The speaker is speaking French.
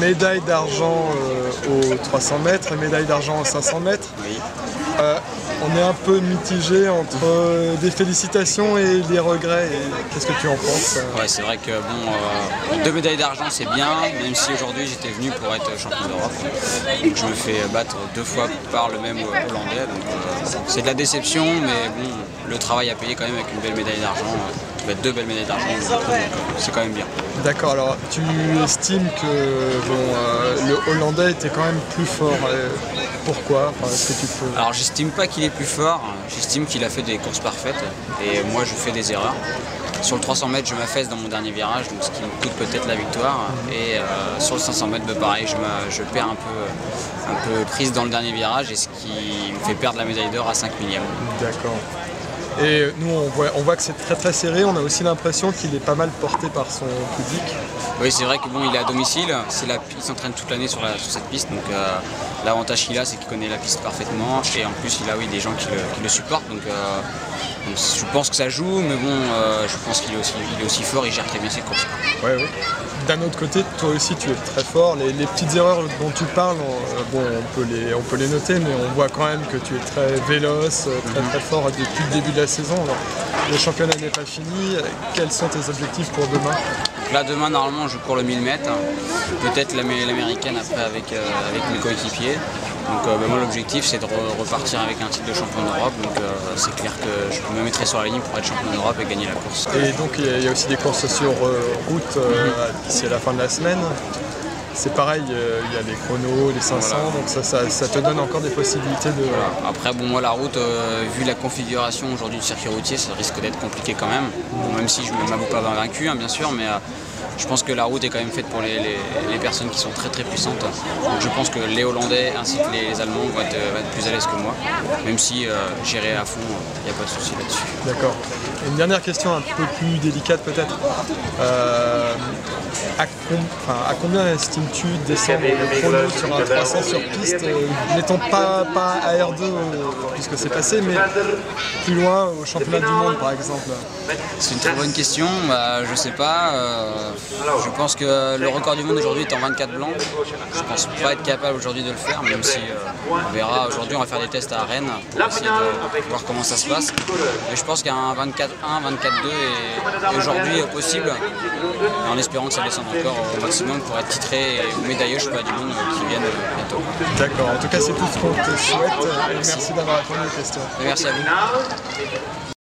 médaille d'argent aux 300 mètres et médaille d'argent aux 500 mètres. Oui. On est un peu mitigé entre des félicitations et des regrets. Qu'est-ce que tu en penses? Ouais, c'est vrai que bon, 2 médailles d'argent c'est bien, même si aujourd'hui j'étais venu pour être champion d'Europe. Donc je me fais battre 2 fois par le même Hollandais. C'est de la déception, mais bon, le travail a payé quand même avec une belle médaille d'argent. 2 belles médailles d'argent, c'est quand même bien. D'accord, alors tu estimes que bon, le Hollandais était quand même plus fort. Pourquoi? Est-ce que tu peux... Alors j'estime pas qu'il est plus fort, j'estime qu'il a fait des courses parfaites et moi je fais des erreurs. Sur le 300 mètres je m'affaisse dans mon dernier virage, donc ce qui me coûte peut-être la victoire. Et sur le 500 mètres pareil, je perds un peu prise dans le dernier virage et ce qui me fait perdre la médaille d'or à 5 millièmes. D'accord. Et nous, on voit que c'est très très serré, on a aussi l'impression qu'il est pas mal porté par son public. Oui, c'est vrai que bon, il est à domicile, il s'entraîne toute l'année sur cette piste, donc l'avantage qu'il a, c'est qu'il connaît la piste parfaitement, et en plus, il a des gens qui le supportent, donc je pense que ça joue, mais bon, je pense qu'il est aussi fort, il gère très bien ses courses. Ouais, oui. D'un autre côté, toi aussi tu es très fort. Les petites erreurs dont tu parles, bon, on peut les noter, mais on voit quand même que tu es très véloce, très fort depuis le début de la saison. Alors, le championnat n'est pas fini. Quels sont tes objectifs pour demain? Là, demain, normalement, je cours le 1000 mètres. Peut-être l'américaine après avec mes coéquipiers. Donc moi l'objectif c'est de repartir avec un titre de champion d'Europe, donc c'est clair que je me mettrai sur la ligne pour être champion d'Europe et gagner la course. Et donc il y a aussi des courses sur route d'ici à la fin de la semaine. C'est pareil, il y a les chronos, les 500, voilà. Donc ça te donne encore des possibilités de... Voilà. Après bon, moi la route, vu la configuration aujourd'hui du circuit routier, ça risque d'être compliqué quand même. Bon, même si je ne m'avoue pas vaincu bien sûr, mais je pense que la route est quand même faite pour les personnes qui sont très puissantes. Donc je pense que les Hollandais ainsi que les Allemands vont être plus à l'aise que moi, même si j'irai à fond, il n'y a pas de souci là-dessus. D'accord. Une dernière question un peu plus délicate peut-être. À combien estimes-tu descendre le chrono sur un 300 sur piste, n'étant pas à R2 puisque c'est passé, mais plus loin au championnat du monde par exemple? C'est une très bonne question, je sais pas. Je pense que le record du monde aujourd'hui est en 24 blancs. Je pense pas être capable aujourd'hui de le faire, même si on verra. Aujourd'hui on va faire des tests à Rennes pour essayer de voir comment ça se passe. Mais je pense qu'un 24-1, 24-2 est aujourd'hui possible, en espérant que ça descende encore au maximum pour être titré et médaillé au championnat du monde qui viennent bientôt. D'accord, en tout cas c'est tout ce qu'on te souhaite et merci d'avoir répondu aux questions. Et merci à vous.